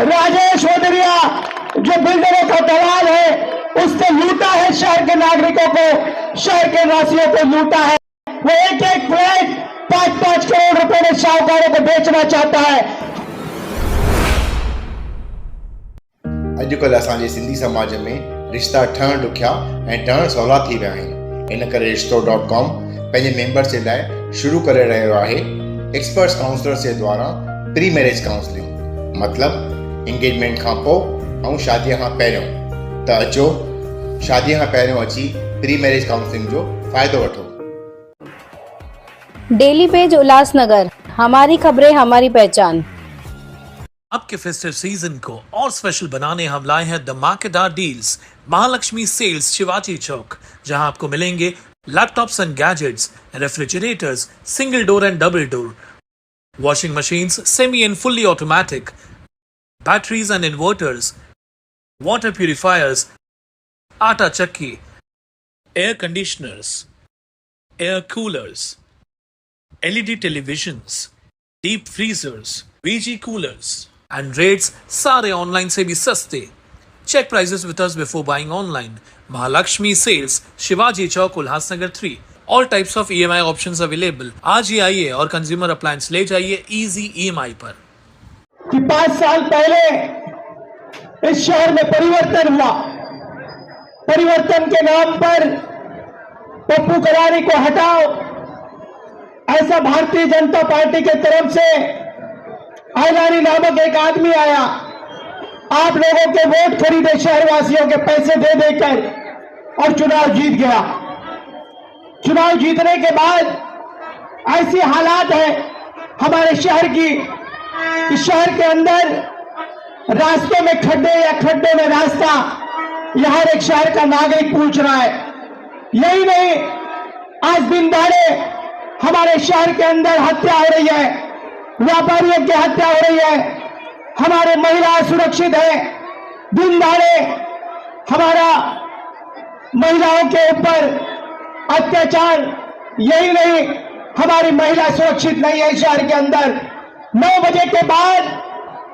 राजेश ओदरिया जो बिल्डरों का दलाल है, उसने लूटा है शहर के नागरिकों को, शहर के वासियों को लूटा है। वो एक एक फ्लैट 5-5 करोड़ रुपए में साहूकारों को बेचना चाहता है। अॼुकल्ह असांजे सिंधी समाज में रिश्ता ठहण ॾुखिया ऐं ठहण सवला थी विया आहिनि। इन करे रिश्तो.com पंहिंजे मेंबर्स जे लाइ शुरू करे रहियो आहे एक्सपर्ट्स काउंसलर्स जे द्वारा प्री मैरिज काउंसलिंग, मतिलबु इंगेजमेंट खां पोइ ऐं शादीअ खां पहिरियों। त अचो शादीअ खां पहिरियों अची प्री मैरिज काउंसलिंग जो फ़ाइदो वठो। डेली पेज उल्लासनगर, हमारी खबरें हमारी पहचान। आपके फेस्टिव सीजन को और स्पेशल बनाने हम लाए हैं धमाकेदार डील्स महालक्ष्मी सेल्स शिवाजी चौक, जहां आपको मिलेंगे laptops and gadgets, refrigerators single door and double door, washing machines semi and fully automatic, batteries and inverters, water purifiers, आटा चक्की, air conditioners, air coolers, LED televisions, deep freezers, VG coolers and rates सारे online से भी सस्ते। Check prices with us before buying online. Mahalakshmi sales Shivaji Chowk Ulhasnagar 3। All types of EMI options available. आज ही आइए और consumer appliance ले जाइए इजी EMI पर। कि 5 साल पहले इस शहर में परिवर्तन हुआ, परिवर्तन के नाम पर पप्पू कलानी को हटाओ, ऐसा भारतीय जनता पार्टी के तरफ से आयलानी नामक एक आदमी आया। आप लोगों के वोट खरीदे शहरवासियों के पैसे दे देकर और चुनाव जीत गया। चुनाव जीतने के बाद ऐसी हालात है हमारे शहर की कि शहर के अंदर रास्तों में खड्डे या खड्डे में रास्ता, यह हर एक शहर का नागरिक पूछ रहा है। यही नहीं, आज दिन दहाड़े हमारे शहर के अंदर हत्या हो रही है, व्यापारियों की हत्या हो रही है, हमारे महिलाएं सुरक्षित है। दिन दहाड़े हमारा महिलाओं के ऊपर अत्याचार, यही नहीं, हमारी महिला सुरक्षित नहीं है शहर के अंदर। 9 बजे के बाद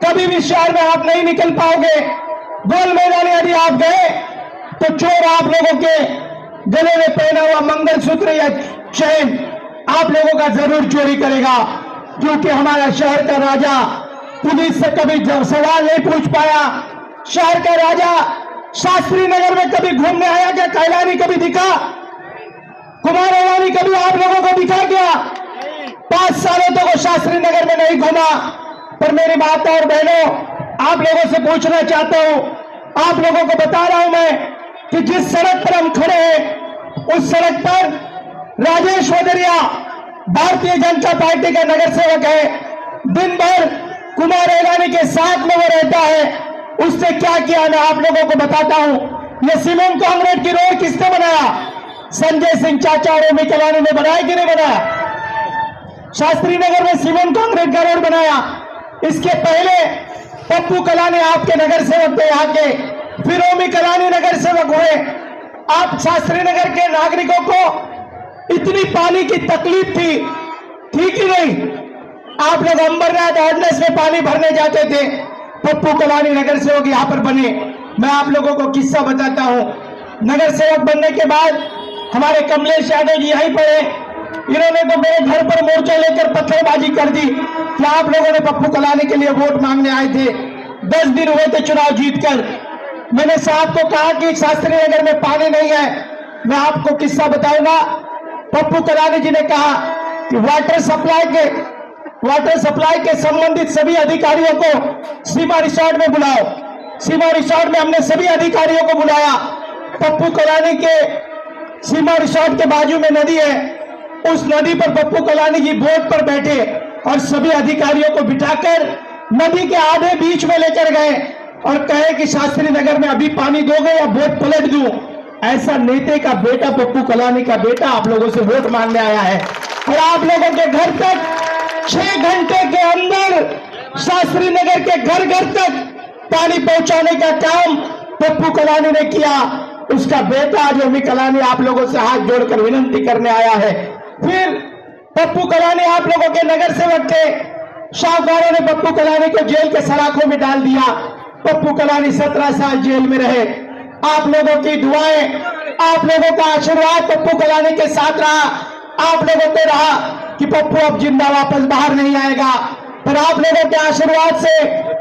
कभी भी शहर में आप नहीं निकल पाओगे। गोल मैदान यदि आप गए तो चोर आप लोगों के गले में पहना हुआ मंगलसूत्र या चैन आप लोगों का जरूर चोरी करेगा, क्योंकि हमारा शहर का राजा पुलिस से कभी सवाल नहीं पूछ पाया। शहर का राजा शास्त्री नगर में कभी घूमने आया क्या? कैलानी कभी दिखा? कुमार अडानी कभी आप लोगों को दिखा क्या? 5 सालों तक वो शास्त्री नगर में नहीं घूमा। पर मेरी माता और बहनों, आप लोगों से पूछना चाहता हूं, आप लोगों को बता रहा हूं मैं कि जिस सड़क पर हम खड़े हैं उस सड़क पर राजेश ओदरिया भारतीय जनता पार्टी का नगर सेवक है। दिन भर कुमार अडानी के साथ में वो रहता है। उसने क्या किया मैं आप लोगों को बताता हूं। ये सीमेंट कांक्रीट की रोड किसने बनाया? संजय सिंह चाचा और ओमी कलानी ने बनाया कि नहीं बनाया? शास्त्री नगर में सीमेंट कांक्रीट का रोड बनाया। इसके पहले पप्पू कलानी आपके नगर सेवक थे यहाँ के, फिर ओमी कलानी नगर सेवक हुए। आप शास्त्री नगर के नागरिकों को इतनी पानी की तकलीफ थी कि नहीं? आप लोग अंबरनाथ ऑर्डिनेंस में पानी भरने जाते थे, पप्पू कलानी नगर सेवक यहाँ पर बने। मैं आप लोगों को किस्सा बताता हूँ। नगर सेवक बनने के बाद हमारे कमलेश यादव जी यहीं पर है। इन्होंने तो मेरे घर पर मोर्चा लेकर पत्थरबाजी कर दी कि आप लोगों ने पप्पू कलानी के लिए वोट मांगने आए थे। 10 दिन हुए थे चुनाव जीतकर। मैंने साहब को कहा कि शास्त्री नगर में पानी नहीं है। मैं आपको किस्सा बताऊंगा। पप्पू कलानी जी ने कहा कि वाटर सप्लाई के संबंधित सभी अधिकारियों को सीमा रिसोर्ट में बुलाओ। सीमा रिसोर्ट में हमने सभी अधिकारियों को बुलाया। पप्पू कलानी के सीमा रिसोर्ट के बाजू में नदी है, उस नदी पर पप्पू कलानी जी बोट पर बैठे और सभी अधिकारियों को बिठाकर नदी के आधे बीच में लेकर गए और कहे कि शास्त्री नगर में अभी पानी दोगे या बोट पलट दूं। ऐसा नेता का बेटा, पप्पू कलानी का बेटा आप लोगों से वोट मांगने आया है और आप लोगों के घर तक 6 घंटे के अंदर शास्त्री नगर के घर घर तक पानी पहुंचाने का काम पप्पू कलानी ने किया। उसका बेटा आज ओमी कलानी आप लोगों से हाथ जोड़कर विनती करने आया है। फिर पप्पू कलानी आप लोगों के नगर सेवक थे। शाहकारों ने पप्पू कलानी को जेल के सलाखों में डाल दिया। पप्पू कलानी 17 साल जेल में रहे। आप लोगों की दुआएं, आप लोगों का आशीर्वाद पप्पू कलानी के साथ रहा। आप लोगों को रहा कि पप्पू अब जिंदा वापस बाहर नहीं आएगा, पर आप लोगों के आशीर्वाद से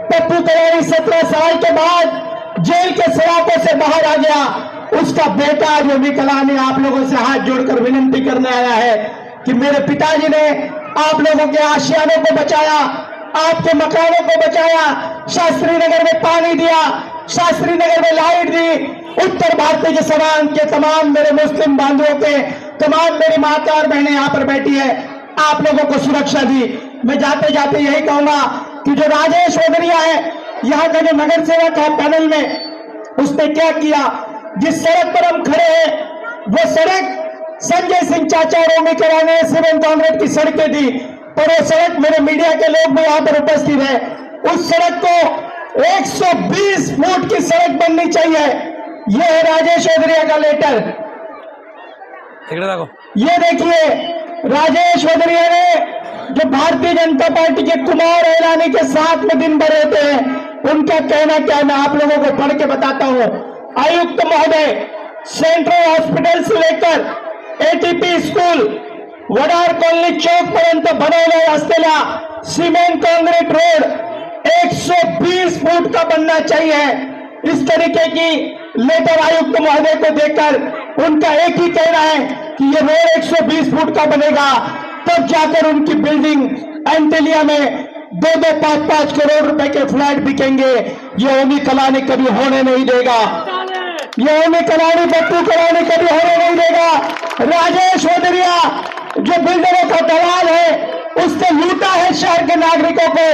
पप्पू कलानी 17 साल के बाद जेल के सलाखों से बाहर आ गया। उसका बेटा ओमी कलानी आप लोगों से हाथ जोड़कर विनती करने आया है कि मेरे पिताजी ने आप लोगों के आशियानों को बचाया, आपके मकानों को बचाया, शास्त्री नगर में पानी दिया, शास्त्री नगर में लाइट दी। उत्तर भारतीय के समान के तमाम मेरे मुस्लिम बांधवों के तमाम मेरी माता और बहनें यहाँ पर बैठी है, आप लोगों को सुरक्षा दी। मैं जाते जाते यही कहूंगा कि जो राजेश ओदरिया है, यहाँ का जो नगर सेवक है पैनल में, उसने क्या किया, जिस सड़क पर हम खड़े हैं वो सड़क संजय सिंह चाचा और ओमी कलानी ने सिविल कांग्रेस की सड़कें दी, पर वो सड़क मेरे मीडिया के लोग भी यहाँ पर उपस्थित है, उस सड़क को 120 फुट की सड़क बननी चाहिए। ये है राजेश ओदरिया का लेटर। ये देखिए राजेश ओदरिया ने जो भारतीय जनता पार्टी के कुमार ऐलानी के साथ में दिन भर रहते हैं, उनका कहना क्या है मैं आप लोगों को पढ़ के बताता हूं। आयुक्त महोदय, सेंट्रल हॉस्पिटल से लेकर एटीपी स्कूल वडार कॉलोनी चौक पर्यंत बनवलेल्या रस्त्याला सिमेंट काँक्रीट रोड 120 फुट का बनना चाहिए। इस तरीके की लेटर आयुक्त महोदय को देकर उनका एक ही कहना है कि ये रोड 120 फुट का बनेगा, तब जाकर उनकी बिल्डिंग एंटेलिया में 2-2, 5-5 करोड़ रुपए के फ्लैट बिकेंगे। ये ओमी कलानी कभी होने नहीं देगा। ये ओमी कलानी, पप्पू कलानी कभी होने नहीं देगा। राजेश ओदरिया जो बिल्डरों का दलाल है, उसने लूटा है शहर के नागरिकों को,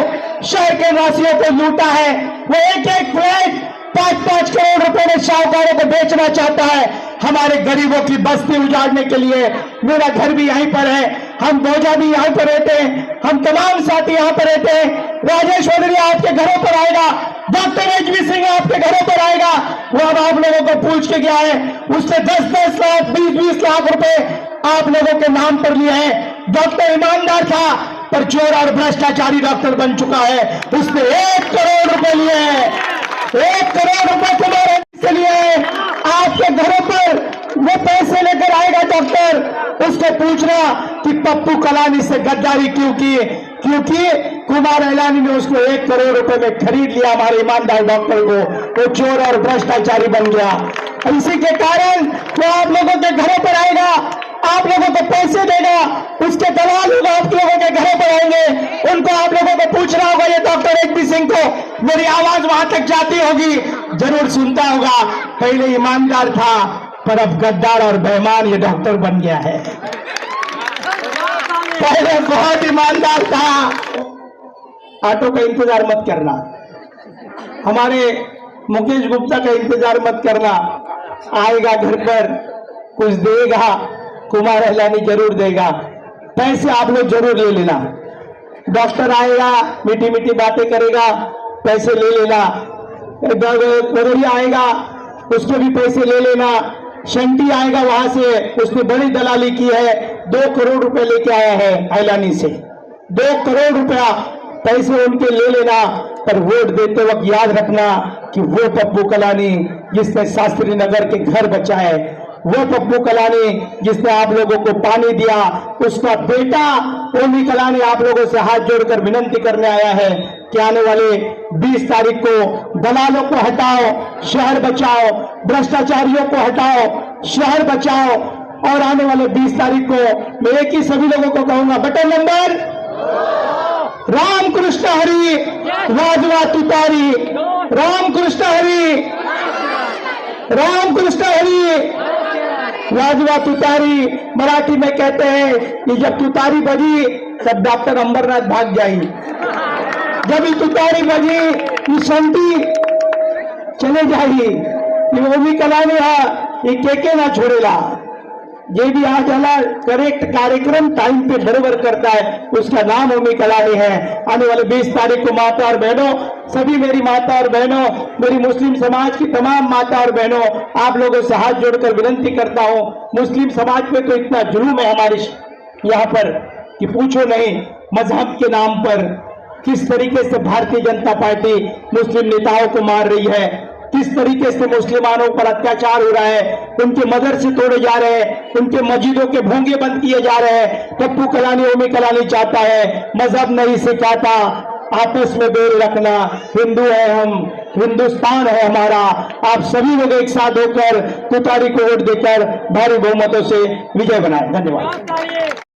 शहर के वासियों को लूटा है। वो एक-एक फ्लैट 5-5 करोड़ रुपए में शाहकारों को बेचना चाहता है हमारे गरीबों की बस्ती उजाड़ने के लिए। मेरा घर भी यहीं पर है, हम बोझा भी यहीं पर रहते हैं, हम तमाम साथी यहाँ पर रहते हैं। राजेश ओदरिया आपके घरों पर आएगा, डॉक्टर एचवी सिंह आपके घरों पर आएगा। वो अब आप लोगों को पूछ के गया है, उसने 10-10 लाख, 20-20 लाख रुपए आप लोगों के नाम पर लिए हैं। डॉक्टर ईमानदार था, पर चोर और भ्रष्टाचारी डॉक्टर बन चुका है। उसने 1 करोड़ रुपए लिए हैं, 1 करोड़ रुपए कुमार के लिए आपके घरों पर वो पैसे लेकर आएगा डॉक्टर। उसको पूछना कि पप्पू कलानी से गद्दारी क्यों की, क्योंकि कुमार ऐलानी ने उसको 1 करोड़ रुपए में खरीद लिया हमारे ईमानदार डॉक्टर को। वो चोर और भ्रष्टाचारी बन गया। इसी के कारण वो आप लोगों के घरों पर आएगा, आप लोगों को पैसे देगा, उसके दलाल लोग आप लोगों के घरों पर आएंगे। उनको आप लोगों को पूछना होगा, ये डॉक्टर एचपी सिंह को मेरी आवाज वहां तक जाती होगी, जरूर सुनता होगा। पहले ईमानदार था, पर अब गद्दार और बेईमान ये डॉक्टर बन गया है। पहले बहुत ईमानदार था। ऑटो का इंतजार मत करना, हमारे मुकेश गुप्ता का इंतजार मत करना, आएगा घर पर कुछ देगा, कुमार ऐलानी जरूर देगा। पैसे आप लोग जरूर ले लेना। डॉक्टर आएगा, मीठी मीठी बातें करेगा, पैसे ले लेना। बदरिया आएगा, उसके भी पैसे ले लेना। शंटी आएगा वहां से, उसने बड़ी दलाली की है, 2 करोड़ रुपए लेके आया है ऐलानी से। 2 करोड़ रुपया पैसे उनके ले लेना, पर वोट देते वक्त याद रखना कि वो पप्पू कलानी जिसने शास्त्री नगर के घर बचाए, वो पप्पू कलानी जिसने आप लोगों को पानी दिया, उसका बेटा ओमी कलानी आप लोगों से हाथ जोड़कर विनती करने आया है कि आने वाले 20 तारीख को दलालों को हटाओ, शहर बचाओ, भ्रष्टाचारियों को हटाओ, शहर बचाओ। और आने वाले 20 तारीख को मैं एक ही सभी लोगों को कहूंगा, बटन नंबर रामकृष्ण हरी, वाजवा तुतारी, रामकृष्ण हरी, रामकृष्ण हरी, वाजवा तुतारी। मराठी में कहते हैं कि जब तुतारी बजी तब डॉक्टर अंबरनाथ भाग जाई, जब ये तुतारी बजी ये संती चले जाई। ये ओमी कलानी ये के ना छोड़ेला। ये भी आज वाला करेक्ट कार्यक्रम टाइम पे बराबर करता है, उसका नाम ओमी कलानी है। आने वाले 20 तारीख को माता और बहनों, सभी मेरी माता और बहनों, मेरी मुस्लिम समाज की तमाम माता और बहनों, आप लोगों से हाथ जोड़कर विनती करता हूं, मुस्लिम समाज पे तो इतना जुलूम है हमारे यहाँ पर कि पूछो नहीं। मजहब के नाम पर किस तरीके से भारतीय जनता पार्टी मुस्लिम नेताओं को मार रही है, किस तरीके से मुसलमानों पर अत्याचार हो रहा है, उनके मदरसे तोड़े जा रहे हैं, उनके मस्जिदों के भोंगे बंद किए जा रहे हैं। पप्पू कलानी ओमी कलानी चाहता है, मजहब नहीं सिखाता, आपस में बेर रखना, हिंदू है हम, हिंदुस्तान है हमारा। आप सभी लोग एक साथ होकर तुतारी को वोट देकर भारी बहुमतों से विजय बनाए। धन्यवाद।